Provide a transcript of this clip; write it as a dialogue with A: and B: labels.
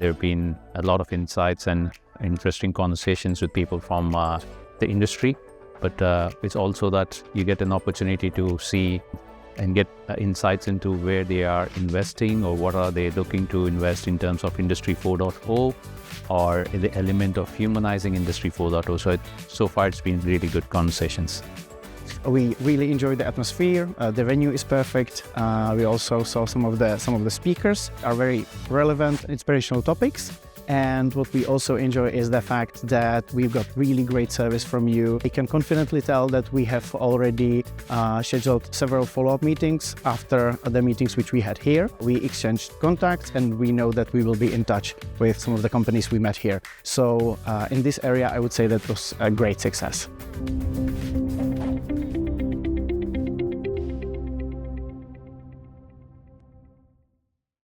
A: There have been a lot of insights and interesting conversations with people from the industry, but it's also that you get an opportunity to see and get insights into where they are investing or what are they looking to invest in terms of Industry 4.0 or the element of humanizing Industry 4.0. So far it's been really good conversations.
B: We really enjoyed the atmosphere. The venue is perfect. We also saw some of the speakers are very relevant, inspirational topics. And what we also enjoy is the fact that we've got really great service from you. I can confidently tell that we have already scheduled several follow-up meetings after the meetings which we had here. We exchanged contacts and we know that we will be in touch with some of the companies we met here. So in this area, I would say that was a great success.